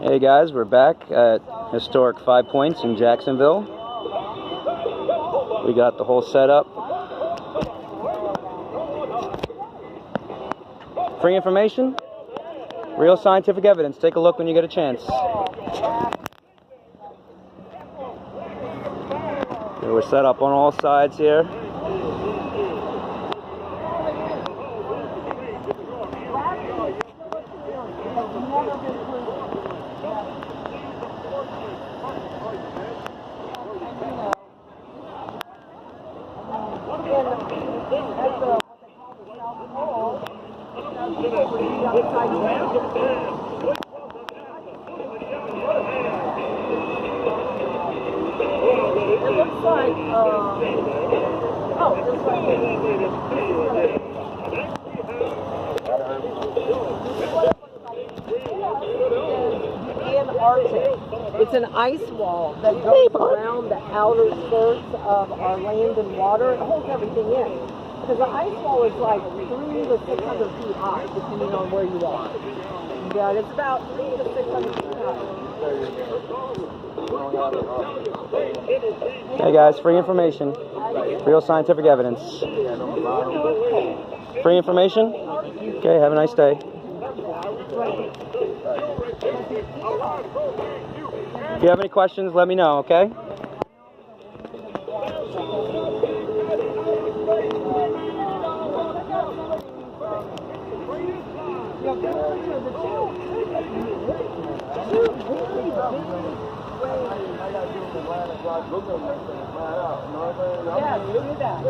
Hey guys, we're back at historic 5 Points in Jacksonville. We got the whole setup. Free information, real scientific evidence. Take a look when you get a chance. We're set up on all sides here. It looks like, it's an ice wall that goes around the outer skirts of our land and water. It holds everything in. Because the ice wall is like 300 to 600 feet high, depending on where you are. Yeah, it's about 300 to 600 feet high. Hey guys, free information, real scientific evidence. Free information? Okay, have a nice day. If you have any questions, let me know, okay? Yeah, do that.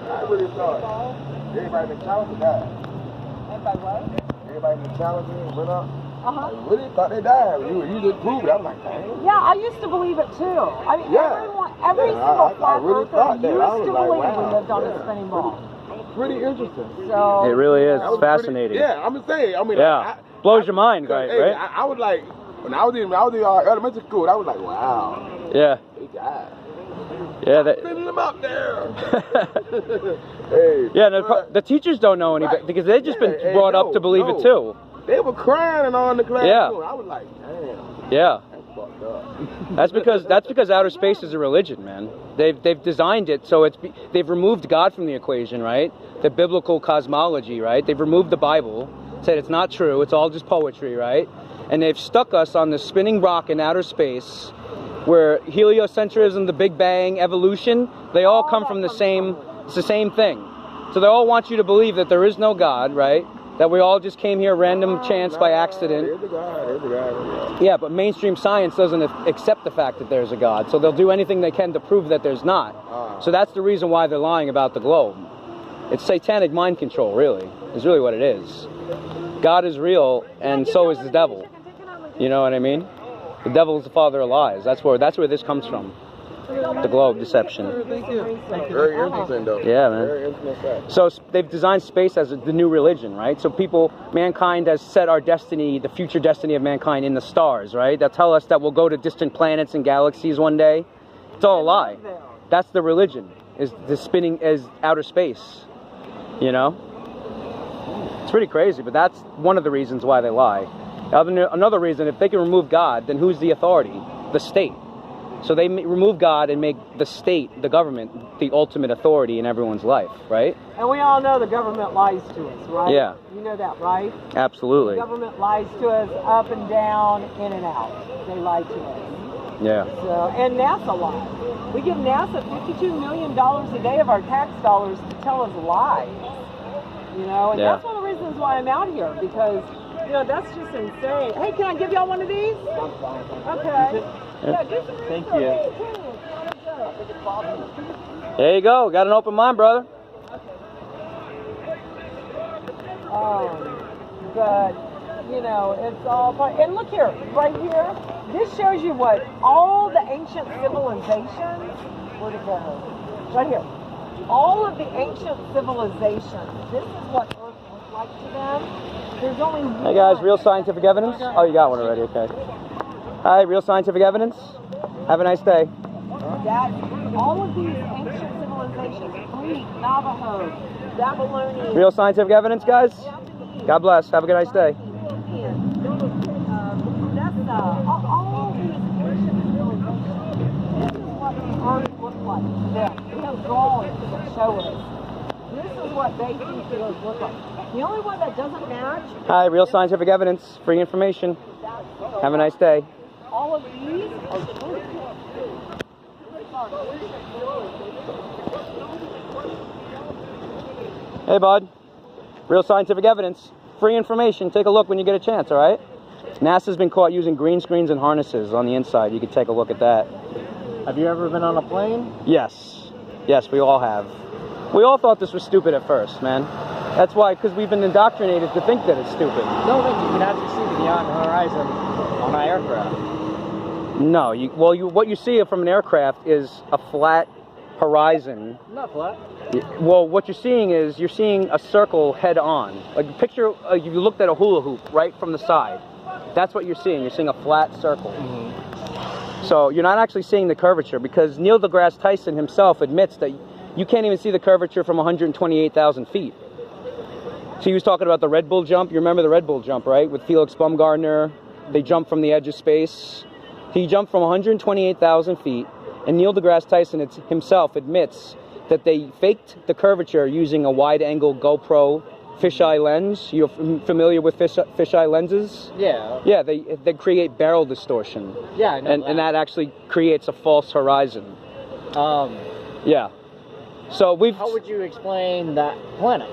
I really thought everybody been challenged died. Everybody what? Everybody been challenged and went up. Uh-huh. I really thought they died. You just proved it. I'm like, dang. Yeah, I used to believe it too. I mean, Yeah. every single flat really earther thought that. used I was to like, believe wow. we lived on a spinning ball. Pretty interesting. So It really is. That It's was pretty- fascinating. yeah, I'm just saying. I mean, Yeah. Blows your mind, right? Hey, I was like, when I was in elementary school, I was like, wow. Yeah. They died. Yeah. Sending them out there. Hey. Yeah. The teachers don't know any better because they've just been brought up to believe it too. They were crying and all in the classroom. Yeah. I was like, damn. Yeah. That's fucked up. That's because outer space is a religion, man. They've designed it so they've removed God from the equation, right? The biblical cosmology, right? They've removed the Bible, said it's not true, it's all just poetry, right? And they've stuck us on this spinning rock in outer space where heliocentrism, the Big Bang, evolution, they all come from it's the same thing. So they all want you to believe that there is no God, right? That we all just came here random chance by accident. There's a God. Yeah, but mainstream science doesn't accept the fact that there's a God, so they'll do anything they can to prove that there's not. So that's the reason why they're lying about the globe. It's satanic mind control, really, is really what it is. God is real, and so is the devil. You know what I mean? The devil is the father of lies. That's where this comes from. The globe deception. Very interesting, though. Yeah, man. Very interesting fact. So they've designed space as the new religion, right? So mankind has set our destiny, the future destiny of mankind in the stars, right? They'll tell us that we'll go to distant planets and galaxies one day. It's all a lie. That's the religion, is the spinning as outer space, you know? It's pretty crazy, but that's one of the reasons why they lie. Another reason, if they can remove God, then who's the authority? The state. So they remove God and make the state, the government, the ultimate authority in everyone's life, right? And we all know the government lies to us, right? Yeah. You know that, right? Absolutely. The government lies to us up and down, in and out. They lie to us. Yeah. So, and NASA lies. We give NASA $52 million a day of our tax dollars to tell us lies. You know, and that's one of the reasons why I'm out here, because, you know, that's just insane. Hey, can I give y'all one of these? Okay. Yeah, do some Thank research. you. Hey, There you go. Got an open mind, brother. But, you know, it's all part. And look here, right here. This shows you what all the ancient civilizations. Where'd it go? Right here. All of the ancient civilizations. This is what Earth looked like to them. There's only one. Hey guys, real scientific evidence? Oh, you got one already. Okay. Hi, real scientific evidence. Have a nice day. That all of these ancient civilizations, Greek, Navajo, Babylonian. Real scientific evidence, guys? God bless. Have a good nice day. All these ancient civilizations, this is what the earth looked like to them. We have drawings that show us. This is what they think the earth looked like. The only one that doesn't match. Hi, real scientific evidence, free information. Have a nice day. All of these are true. Hey, bud. Real scientific evidence, free information. Take a look when you get a chance, all right? NASA's been caught using green screens and harnesses on the inside. You can take a look at that. Have you ever been on a plane? Yes. Yes, we all have. We all thought this was stupid at first, man. That's why, because we've been indoctrinated to think that it's stupid. No, you can actually see beyond the horizon on an aircraft. No, what you see from an aircraft is a flat horizon. Not flat. Well, what you're seeing is you're seeing a circle head on. Like picture, you looked at a hula hoop right from the side. That's what you're seeing. You're seeing a flat circle. Mm-hmm. So you're not actually seeing the curvature, because Neil deGrasse Tyson himself admits that you can't even see the curvature from 128,000 feet. So he was talking about the Red Bull jump. You remember the Red Bull jump, right? With Felix Baumgartner. They jumped from the edge of space. He jumped from 128,000 feet. And Neil deGrasse Tyson himself admits that they faked the curvature using a wide-angle GoPro fisheye lens. You're familiar with fisheye lenses? Yeah. Yeah, they create barrel distortion. Yeah, I know and that actually creates a false horizon. Yeah. So how would you explain that planets?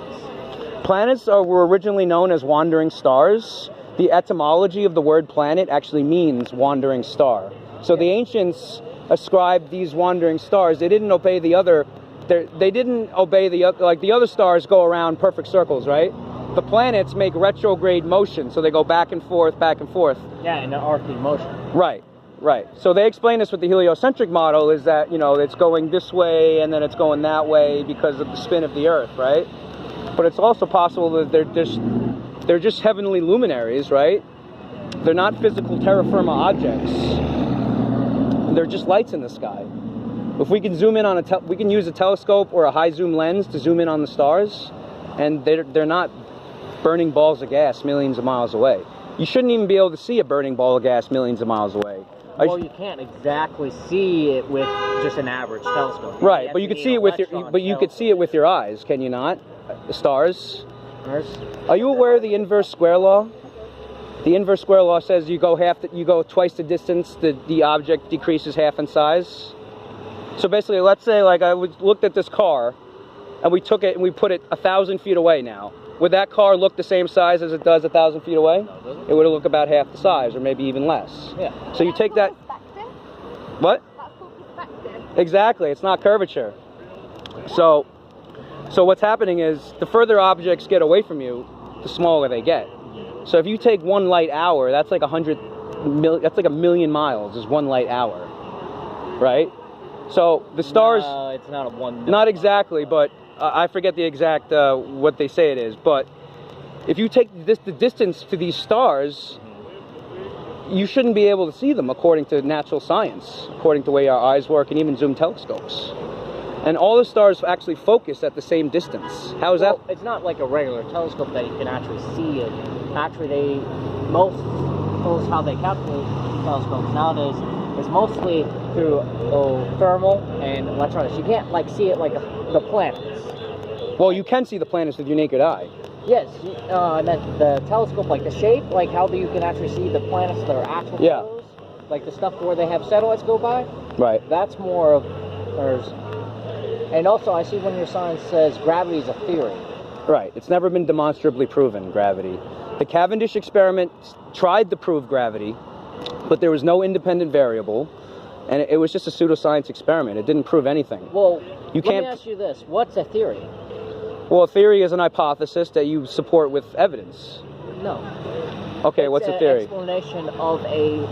Planets were originally known as wandering stars. The etymology of the word planet actually means wandering star. So the ancients ascribed these wandering stars. They didn't obey the other. They didn't obey like the other stars go around perfect circles, right? The planets make retrograde motion, so they go back and forth, back and forth. Yeah, in an arcing motion. Right. Right. So they explain this with the heliocentric model, is that, you know, it's going this way and then it's going that way because of the spin of the Earth, right? But it's also possible that they're just heavenly luminaries, right? They're not physical terra firma objects. They're just lights in the sky. If we can zoom in on we can use a telescope or a high zoom lens to zoom in on the stars, and they're not burning balls of gas millions of miles away. You shouldn't even be able to see a burning ball of gas millions of miles away. Well, you can't exactly see it with just an average telescope. Right, but you could see it with your eyes, can you not? The stars. Are you aware of the inverse square law? The inverse square law says you go twice the distance, the object decreases half in size. So basically, let's say like I looked at this car, and we took it and we put it 1,000 feet away now. Would that car look the same size as it does 1,000 feet away? No, it would look about half the size, or maybe even less. Yeah. So you take that. What? That's called perspective. Exactly. It's not curvature. So what's happening is the further objects get away from you, the smaller they get. So if you take 1 light hour, that's like 1 million miles is 1 light hour, right? So the stars. No, it's not a 1 million. Not exactly, but I forget the exact what they say it is. But if you take the distance to these stars, you shouldn't be able to see them according to natural science, according to the way our eyes work, and even zoom telescopes. And all the stars actually focus at the same distance. How is that? It's not like a regular telescope that you can actually see it. Actually, most how they calculate telescopes nowadays is mostly through thermal and electronics. You can't like see it like the planets. Well, you can see the planets with your naked eye. Yes, and then the telescope, like the shape, like how you can actually see the planets that are actual photos, like the stuff where they have satellites go by. Right. That's more of ours. And also, I see when your sign says gravity is a theory. Right. It's never been demonstrably proven, gravity. The Cavendish experiment tried to prove gravity, but there was no independent variable, and it was just a pseudoscience experiment. It didn't prove anything. Well, let me ask you this. What's a theory? Well, a theory is an hypothesis that you support with evidence. No. Okay, what's a theory? It's an explanation of a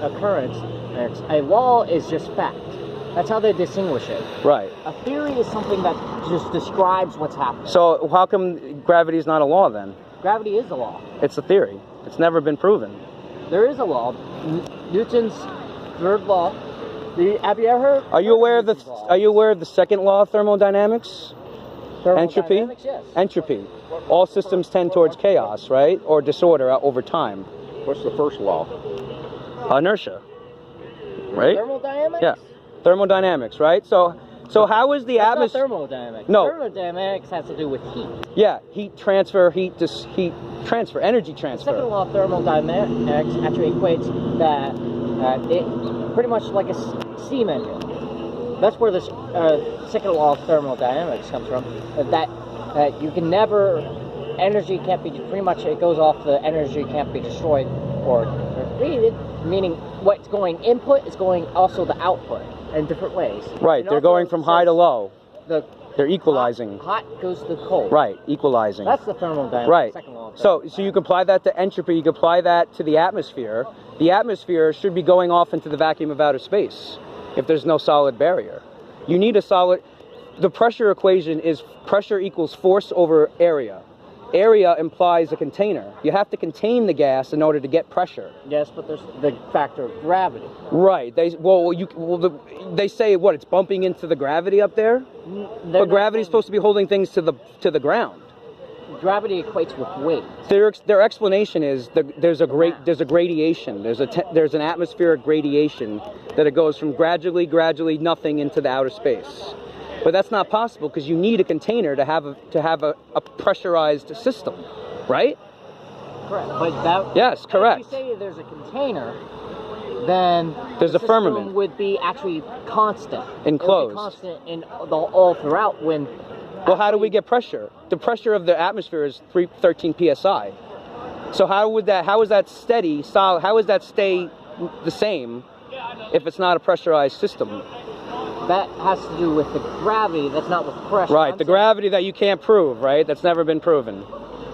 occurrence. A law is just fact. That's how they distinguish it. Right. A theory is something that just describes what's happening. So how come gravity is not a law then? Gravity is a law. It's a theory. It's never been proven. There is a law. Newton's third law. Have you ever heard? Are you aware of the second law of thermodynamics? Entropy? Thermodynamics, yes. Entropy. All systems tend towards chaos, right? Or disorder over time. What's the first law? Inertia. Right? Thermodynamics? Yeah. Thermodynamics, right? So how is the That's not atmosphere? thermodynamics. No. Thermodynamics has to do with heat. Yeah, heat transfer, energy The second transfer. law of thermodynamics actually equates that it pretty much like a steam engine. That's where this second law of thermodynamics comes from. That you can never, energy can't be, pretty much it goes off the energy can't be destroyed or created, meaning what's going input is going also the output in different ways. Right, It they're also going from high to says low. They're hot, equalizing. hot goes to cold. Right, equalizing. That's the thermodynamics. Right. Second law of So you can apply that to entropy, you can apply that to the atmosphere. The atmosphere should be going off into the vacuum of outer space if there's no solid barrier. You need a solid... The pressure equation is pressure equals force over area. Area implies a container. You have to contain the gas in order to get pressure. Yes, but there's the factor of gravity. Right. They say what? It's bumping into the gravity up there. But gravity's supposed to be holding things to the ground. Gravity equates with weight. Their explanation is there's a gradation. There's an atmospheric gradation that it goes from gradually nothing into the outer space. But that's not possible because you need a container to have a pressurized system, right? Correct. But that. Yes, correct. If you say there's a container, then There's the a firmament. system would be actually constant. Enclosed. It would be constant in all throughout when. Well, how do we get pressure? The pressure of the atmosphere is 13 psi. So how is that steady, solid? How does that stay the same if it's not a pressurized system? That has to do with the gravity. That's not with pressure. Right, the gravity that you can't prove, right? That's never been proven.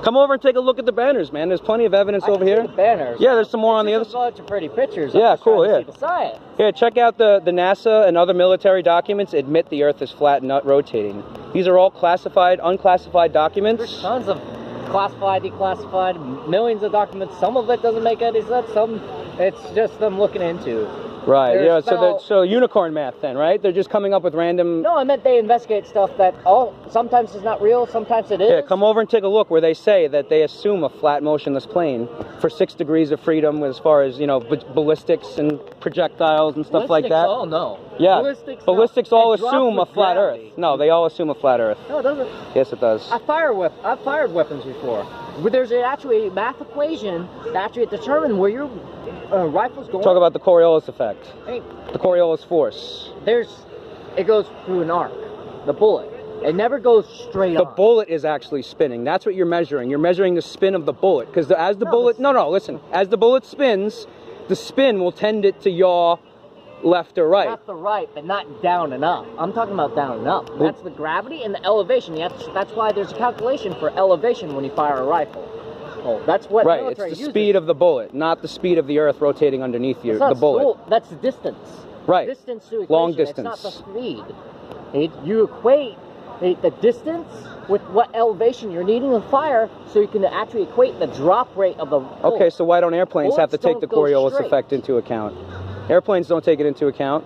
Come over and take a look at the banners, man. There's plenty of evidence over here. The banners. Yeah, there's some more on the other side. A bunch of pretty pictures. Yeah, I'm just cool, trying to yeah. see the science. Here, check out the NASA and other military documents admit the Earth is flat and not rotating. These are all classified, unclassified documents. There's tons of classified, declassified, millions of documents. Some of it doesn't make any sense. Some, it's just them looking into. Right, There's yeah, so unicorn math then, right? They're just coming up with random... No, I meant they investigate stuff that, sometimes it's not real, sometimes it is. Yeah, come over and take a look where they say that they assume a flat motionless plane for 6 degrees of freedom as far as, ballistics and projectiles and stuff like that. Oh, no. Yeah, ballistics no. all It drops assume a with flat gravity. Earth. No, they all assume a flat Earth. No, it doesn't. Yes, it does. I've fired weapons before. But there's actually a math equation that actually determines where your rifle's going. Talk about the Coriolis effect. Hey, The Coriolis force. it goes through an arc. The bullet. It never goes straight The on. bullet is actually spinning. That's what you're measuring. You're measuring the spin of the bullet. Because as the bullet... listen. As the bullet spins, the spin will tend it to yaw left or right. Left or right, but not down and up. I'm talking about down and up. That's the gravity and the elevation. That's why there's a calculation for elevation when you fire a rifle. Oh, that's what Right, it's military the uses. speed of the bullet, not the speed of the Earth rotating underneath you, It's not the bullet. That's the distance. Right. Distance to equation. Long It's distance. not the speed. You equate the distance with what elevation you're needing to fire, so you can actually equate the drop rate of the bullet. Okay, so why don't airplanes have to Bullets take the don't go Coriolis straight. effect into account? Airplanes don't take it into account.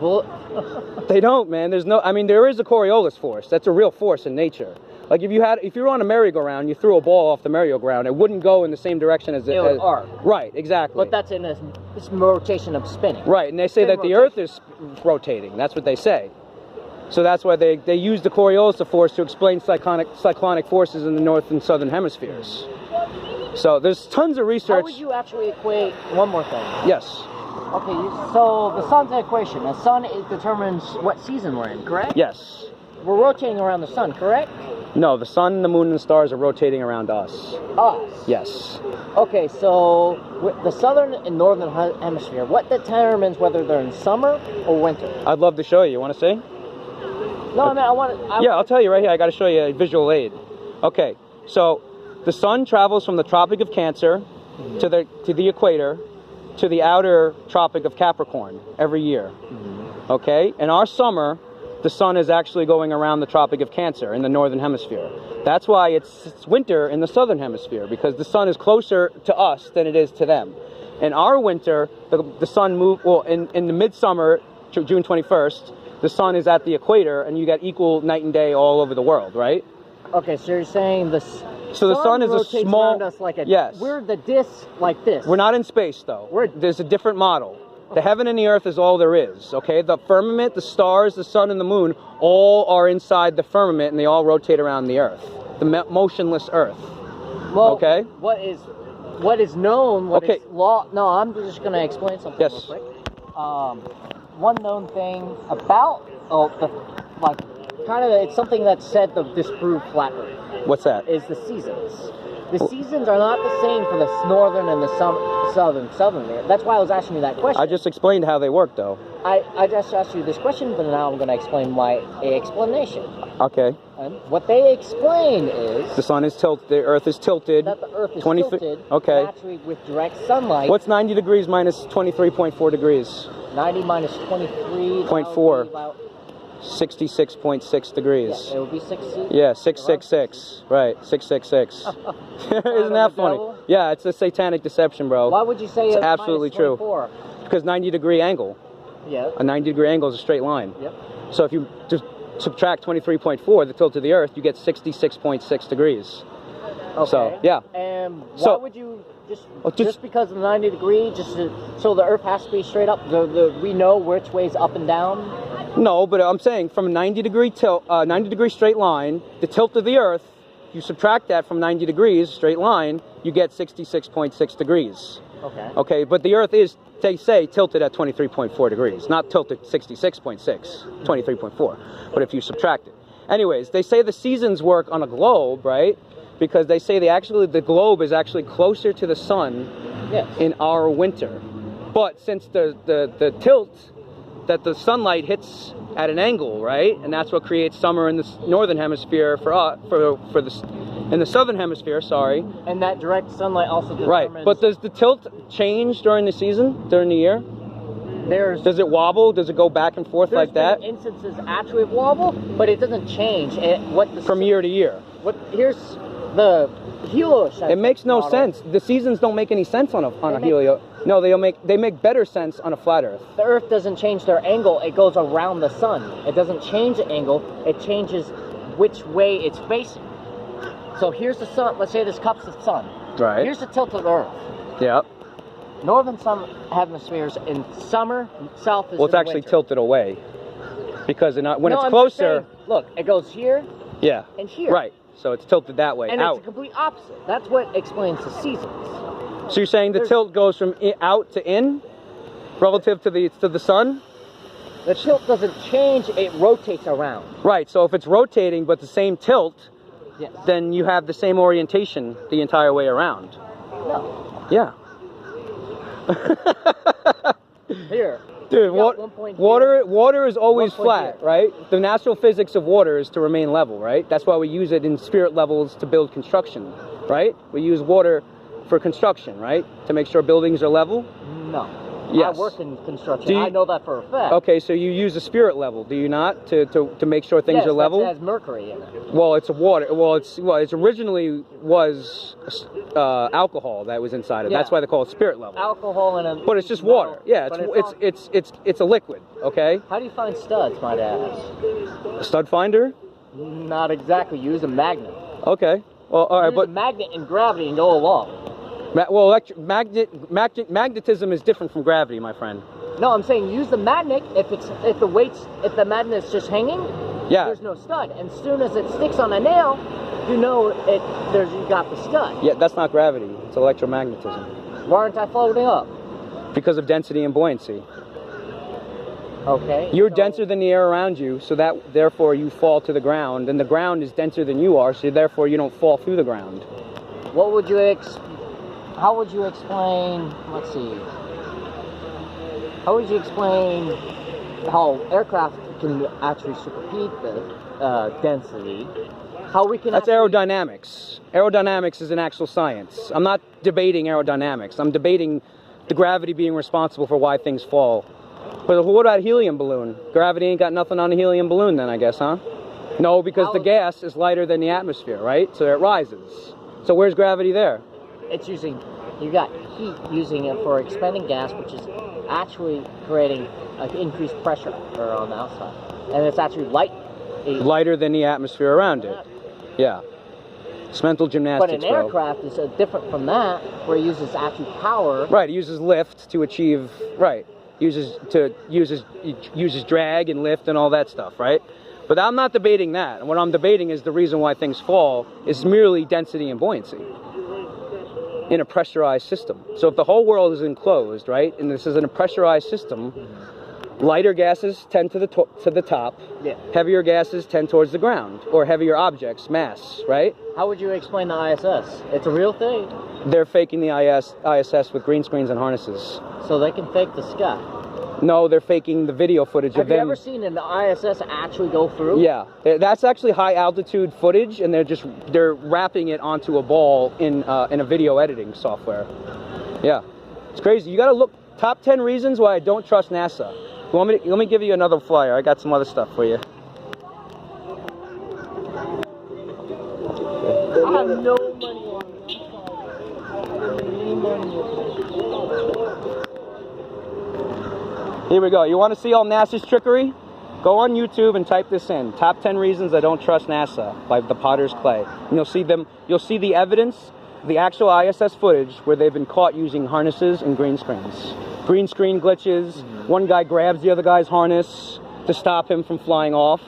Bullet. They don't, man. There is a Coriolis force. That's a real force in nature. Like if you were on a merry-go-round, you threw a ball off the merry-go-round, it wouldn't go in the same direction as It would arc. Right, exactly. But that's in this rotation of spinning. Right, and they say Spin that the Earth is rotating. That's what they say. So that's why they use the Coriolis force to explain cyclonic forces in the north and southern hemispheres. So there's tons of research. How would you actually equate one more thing? Yes. Okay, so the sun's an equation. The sun determines what season we're in, correct? Yes. We're rotating around the sun, correct? No, the sun, the moon, and the stars are rotating around us. Us. Yes. Okay, so with the southern and northern hemisphere, what determines whether they're in summer or winter? I'd love to show you. You want to see? No, I mean, I want to... Yeah, I'll tell you right here. I got to show you a visual aid. Okay, so the sun travels from the Tropic of Cancer to the equator to the outer Tropic of Capricorn every year. Okay? In our summer, the sun is actually going around the Tropic of Cancer in the northern hemisphere. That's why it's winter in the southern hemisphere, because the sun is closer to us than it is to them. In our winter, the sun moves, well, in the midsummer, June 21st, the sun is at the equator, and you got equal night and day all over the world, right? Okay, so you're saying this. So the sun is a rotates small. around us like a, yes. We're the disc like this. We're not in space, though. There's a different model. The heaven and the earth is all there is, okay? The firmament, the stars, the sun, and the moon all are inside the firmament, and they all rotate around the earth, the motionless earth. Well, okay? What is known, okay. is law... No, I'm just going to explain something yes. real quick. One known thing about, it's something that's said to disprove flat earth. What's that? Is the seasons. The seasons are not the same for the northern and the southern. That's why I was asking you that question. I just explained how they work, though. I just asked you this question, but now I'm going to explain my explanation. Okay. And what they explain is... The sun is tilted, the earth is tilted. That the earth is tilted okay. naturally with direct sunlight. What's 90 degrees minus 23.4 degrees? 90 minus 23... 0.4. 66.6 degrees. Yeah, it would be 60. Yeah, 666. Right, 666. Isn't that funny? Devil? Yeah, it's a satanic deception, bro. Why would you say it's absolutely true? Because 90-degree angle. Yeah. A 90-degree angle is a straight line. Yep. So if you just subtract 23.4, the tilt of the earth, you get 66.6 degrees. Okay. So, yeah. And why would you just because of the 90 degree, so the earth has to be straight up? We know which way's up and down? No, but I'm saying from a 90-degree tilt, 90-degree straight line, the tilt of the earth, you subtract that from 90 degrees, straight line, you get 66.6 degrees. Okay. Okay, but the earth is, they say, tilted at 23.4 degrees. Not tilted 66.6, 23.4. But if you subtract it. Anyways, they say the seasons work on a globe, right? Because they say the globe is actually closer to the sun in our winter. But since the tilt that the sunlight hits at an angle, right? And that's what creates summer in the northern hemisphere in the southern hemisphere, sorry. And that direct sunlight also determines... Right, but does the tilt change during the season, during the year? Does it wobble? Does it go back and forth like that? There's instances actually of wobble, but it doesn't change. From year to year. Here's the heliocentric It makes no model. sense. The seasons don't make any sense on a helio. No, they make better sense on a flat Earth. The Earth doesn't change their angle. It goes around the sun. It doesn't change the angle. It changes which way it's facing. So here's the sun. Let's say this cup's the sun. Right. Here's the tilt of the Earth. Yep. Northern sun hemispheres in summer, south is well, it's actually winter. tilted away because when it's I'm closer. just saying, look, it goes here. Yeah. And here. Right. So it's tilted that way. And out. it's the complete opposite. That's what explains the seasons. So you're saying the tilt goes from out to in, relative to the sun? The tilt doesn't change; it rotates around. Right. So if it's rotating but the same tilt, yes. Then you have the same orientation the entire way around. No. Yeah. Here. Dude, water is always flat, right? The natural physics of water is to remain level, right? That's why we use it in spirit levels to build construction, right? We use water for construction, right? To make sure buildings are level? No. Yes. I work in construction. I know that for a fact. Okay, so you use a spirit level, do you not? To make sure things are level? Yes, it has mercury in it. Well, it's a water. Well, it originally was alcohol that was inside it. Yeah. That's why they call it spirit level. Alcohol and but it's just water. Yeah, it's a liquid. Okay. How do you find studs, might I ask? A stud finder? Not exactly. Use a magnet. Okay. Well, all right, use a magnet and gravity and go along. Well, magnetism is different from gravity, my friend. No, I'm saying use the magnet if the magnet's just hanging. Yeah. There's no stud, and as soon as it sticks on a nail, you know you got the stud. Yeah, that's not gravity. It's electromagnetism. Why aren't I floating up? Because of density and buoyancy. Okay. You're denser than the air around you, so that therefore you fall to the ground, and the ground is denser than you are, so therefore you don't fall through the ground. What would you How would you explain? Let's see. How would you explain how aircraft can actually supersede the density? How we can? That's aerodynamics. Aerodynamics is an actual science. I'm not debating aerodynamics. I'm debating the gravity being responsible for why things fall. But what about helium balloon? Gravity ain't got nothing on a helium balloon then, I guess, huh? No, because the gas is lighter than the atmosphere, right? So it rises. So where's gravity there? It's you got heat using it for expanding gas, which is actually creating like increased pressure on the outside, and it's actually lighter than the atmosphere around it. Yeah. It's mental gymnastics, But an aircraft is different from that, where it uses actual power. Right, it uses lift to achieve, right. Uses drag and lift and all that stuff, right? But I'm not debating that. And what I'm debating is the reason why things fall is merely density and buoyancy in a pressurized system. So if the whole world is enclosed, right, and this is in a pressurized system, lighter gases tend to the top, heavier gases tend towards the ground, or heavier objects, mass, right? How would you explain the ISS? It's a real thing. They're faking the ISS with green screens and harnesses. So they can fake the sky? No, they're faking the video footage of them. Have you ever seen an ISS actually go through? Yeah, that's actually high altitude footage, and they're wrapping it onto a ball in a video editing software. Yeah, it's crazy. You got to look. Top 10 reasons why I don't trust NASA. Let me give you another flyer. I got some other stuff for you. I have no money on it. I don't make any money with it. Here we go. You want to see all NASA's trickery? Go on YouTube and type this in. Top 10 reasons I don't trust NASA by the Potter's Clay. And you'll see them. You'll see the evidence, the actual ISS footage where they've been caught using harnesses and green screens. Green screen glitches. One guy grabs the other guy's harness to stop him from flying off.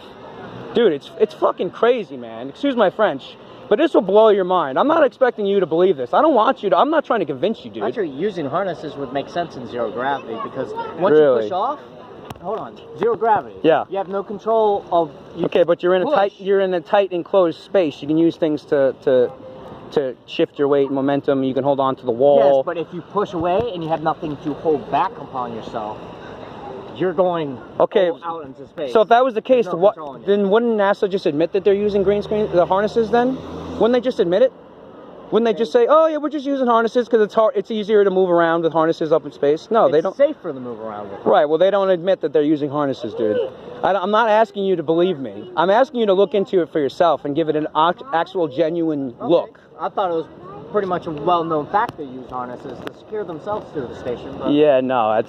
Dude, it's fucking crazy, man. Excuse my French, but this will blow your mind. I'm not expecting you to believe this. I don't want you to. I'm not trying to convince you, dude. Actually, using harnesses would make sense in zero gravity, because once you push off, hold on, zero gravity. Yeah. You have no control of. Okay, but you're in a tight enclosed space. You can use things to shift your weight and momentum. You can hold on to the wall. Yes, but if you push away and you have nothing to hold back upon yourself, you're going out into space. So if that was the case, then wouldn't NASA just admit that they're using green screen, the harnesses then? Wouldn't they just admit it? Wouldn't they just say, oh yeah, we're just using harnesses because it's easier to move around with harnesses up in space? No, they don't. It's safer to move around with. Right, well they don't admit that they're using harnesses, dude. I'm not asking you to believe me. I'm asking you to look into it for yourself and give it an actual genuine look. I thought it was pretty much a well-known fact they use harnesses to secure themselves to the station. But yeah, no, I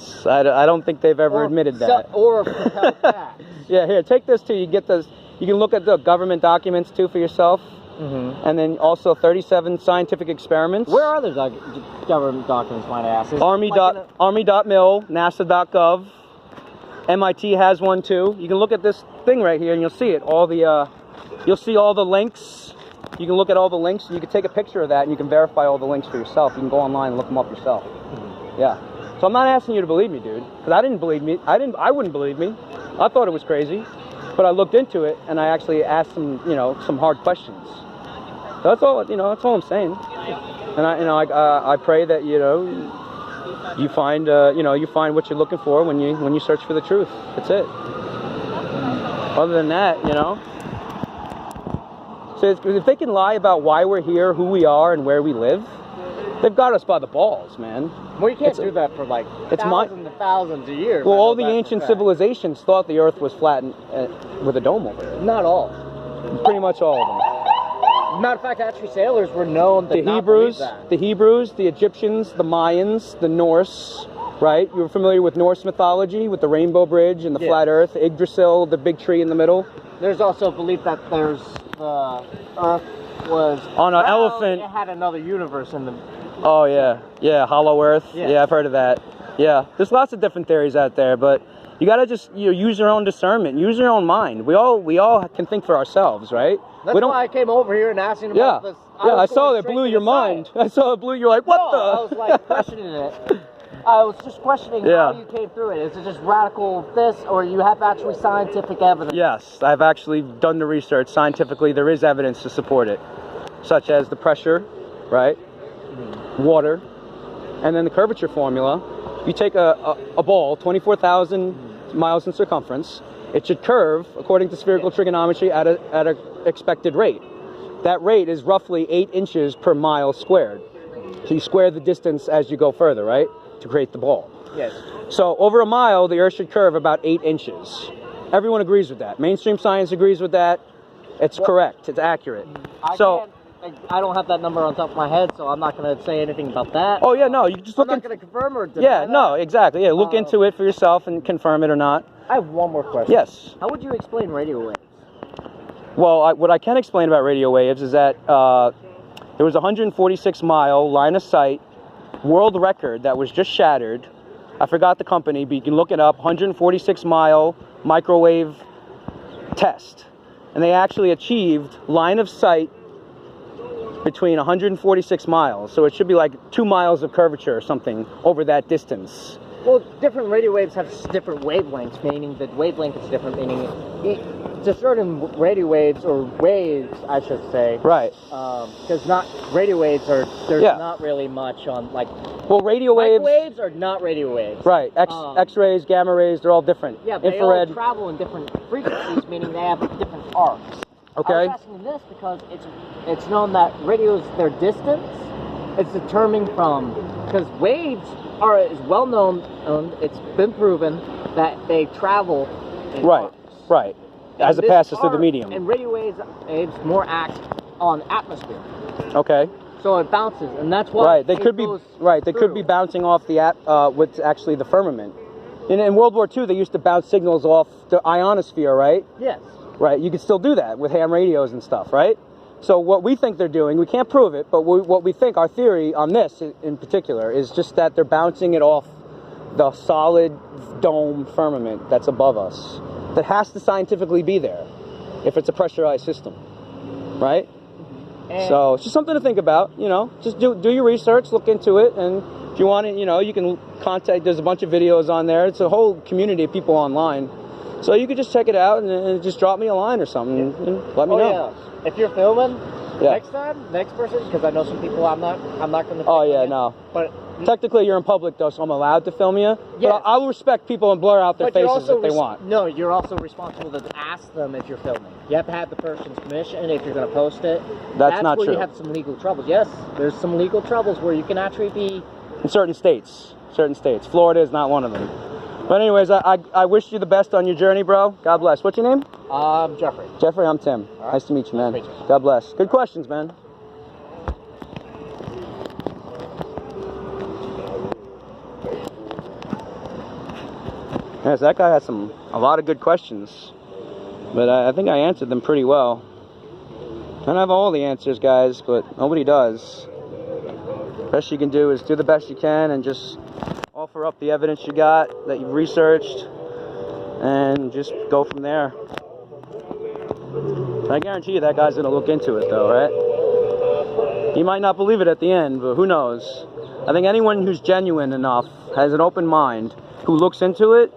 don't think they've ever admitted that. Or propel facts. Yeah, here, take this too. You get this. You can look at the government documents too for yourself. And then also 37 scientific experiments. Where are the government documents, might I ask? Army.mil, NASA.gov. MIT has one too. You can look at this thing right here and you'll see it. You'll see all the links. You can look at all the links and you can take a picture of that and you can verify all the links for yourself. You can go online and look them up yourself. Yeah. So I'm not asking you to believe me, dude. Because I didn't believe me. I wouldn't believe me. I thought it was crazy. But I looked into it and I actually asked some hard questions. So that's all, that's all I'm saying. And I pray that, you find what you're looking for when you search for the truth. That's it. Other than that, So if they can lie about why we're here, who we are, and where we live, they've got us by the balls, man. Well, you can't do that for like thousands and thousands of years. Well, all the ancient civilizations thought the Earth was flat with a dome over it. Not all. Pretty much all of them. Matter of fact, actually, sailors were known to the Hebrews, the Egyptians, the Mayans, the Norse. Right? You were familiar with Norse mythology, with the Rainbow Bridge and the flat Earth, Yggdrasil, the big tree in the middle. There's also a belief that the Earth was on an elephant. It had another universe in the. Oh yeah, Hollow Earth. Yeah, I've heard of that. Yeah, there's lots of different theories out there, but you gotta just use your own discernment, use your own mind. We all can think for ourselves, right? That's why I came over here and asked him about this. I saw it blew your mind. I saw it blew. You're like, what the? I was like questioning it. I was just questioning how you came through it. Is it just radical this, or you have actually scientific evidence? Yes, I've actually done the research. Scientifically, there is evidence to support it, such as the pressure, right? Water, and then the curvature formula. You take a ball, 24,000 miles in circumference. It should curve, according to spherical trigonometry, at a expected rate. That rate is roughly 8 inches per mile squared. So you square the distance as you go further, right? To create the ball. Yes. So over a mile, the Earth should curve about 8 inches. Everyone agrees with that. Mainstream science agrees with that. It's correct. It's accurate. I can't I don't have that number on top of my head, so I'm not going to say anything about that. Oh yeah, no, you just look. I'm not going to confirm or deny Yeah, that. no, exactly. Yeah, look into it for yourself and confirm it or not. I have one more question. Yes. How would you explain radio waves? Well, what I can explain about radio waves is that there was a 146-mile line of sight world record that was just shattered. I forgot the company, but you can look it up. 146-mile microwave test, and they actually achieved line of sight between 146 miles. So it should be like 2 miles of curvature or something over that distance. Well, different radio waves have different wavelengths, meaning that wavelength is different, meaning to certain radio waves, or waves, I should say. Right. Because radio waves are, there's not really much on, like, well, radio waves. Microwaves are not radio waves. Right. X-rays, gamma rays, they're all different. Yeah, they infrared. all travel in different frequencies, meaning they have different arcs. Okay. I was asking this because it's known that radios, their distance, is determined from, because waves are is well known, it's been proven that they travel in arcs. Right. As it passes through the medium. And radio waves more act on atmosphere. Okay. So it bounces, and that's why. Right. They could be They could be bouncing off the what's actually the firmament. In World War II, they used to bounce signals off the ionosphere, right? Yes. Right. You could still do that with ham radios and stuff, right? So what we think they're doing, we can't prove it, but what we think, our theory on this in particular, is just that they're bouncing it off the solid dome firmament that's above us. That has to scientifically be there if it's a pressurized system, right? And so it's just something to think about, you know. Just do your research, look into it, and if you want it, you know, you can contact. There's a bunch of videos on there. It's a whole community of people online, so you could just check it out and just drop me a line or something and let me know. Yeah. If you're filming next person, because I know some people I'm not going to. Oh yeah, no. But technically, you're in public though, so I'm allowed to film you. Yes. But I will respect people and blur out their faces if they want. No, you're also responsible to ask them if you're filming. You have to have the person's permission if you're going to post it. That's not where true. You have some legal troubles. Yes, there's some legal troubles where you can actually be. In certain states. Florida is not one of them. But anyways, I wish you the best on your journey, bro. God bless. What's your name? Jeffrey. Jeffrey, I'm Tim. Right. Nice to meet you, man. Nice to meet you. God bless. Good questions, man. Yes, that guy has a lot of good questions, but I think I answered them pretty well. I don't have all the answers, guys, but nobody does. Best you can do is do the best you can and just offer up the evidence you got, that you've researched, and just go from there. I guarantee you that guy's going to look into it, though, right? He might not believe it at the end, but who knows? I think anyone who's genuine enough, has an open mind, who looks into it,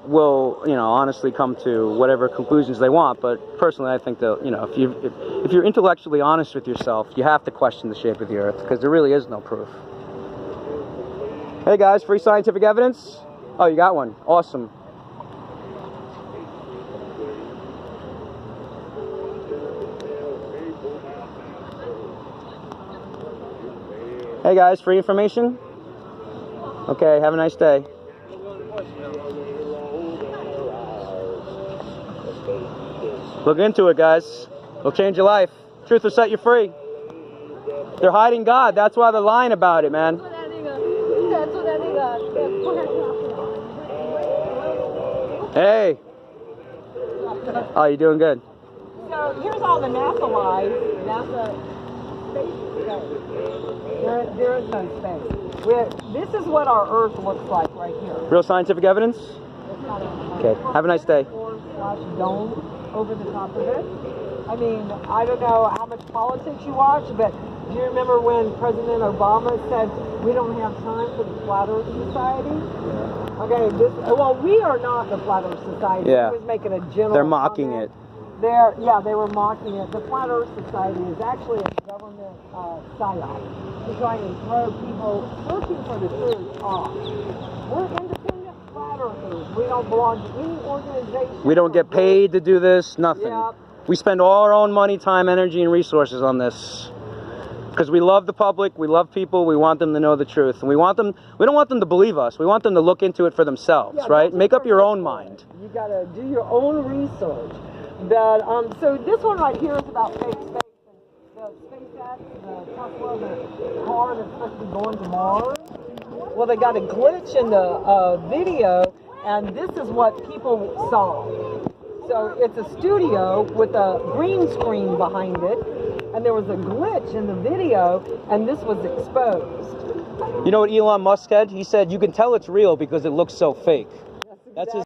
will, you know, honestly come to whatever conclusions they want. But personally, I think that, you know, if you're intellectually honest with yourself, you have to question the shape of the earth, because there really is no proof. Hey guys, free scientific evidence? Oh, you got one. Awesome. Hey guys, free information? Okay, have a nice day. Look into it, guys. It'll change your life. Truth will set you free. They're hiding God. That's why they're lying about it, man. Hey. Oh, you doing good? So here's all the NASA lies. NASA space. There is no space. This is what our Earth looks like right here. Real scientific evidence? Okay. Have a nice day. Dome over the top of it. I mean, I don't know how much politics you watch, but do you remember when President Obama said we don't have time for the Flat Earth Society? Yeah. Okay, well, we are not the Flat Earth Society. Yeah. He was making a general They're mocking comment. it. They were mocking it. The Flat Earth Society is actually a government psyop to try and throw people searching for the truth off. We're independent Flat Earthers. We don't belong to any organization. We don't get paid to do this, nothing. Yep. We spend all our own money, time, energy, and resources on this. Because we love the public, we love people, we want them to know the truth. And we don't want them to believe us. We want them to look into it for themselves, right? Make up your own mind. You gotta do your own research. But so this one right here is about fake space. SpaceX, the Tesla, the car that's supposed to be going to Mars. Well, they got a glitch in the video, and this is what people saw. So it's a studio with a green screen behind it, and there was a glitch in the video, and this was exposed. You know what Elon Musk said? He said, you can tell it's real because it looks so fake. That's his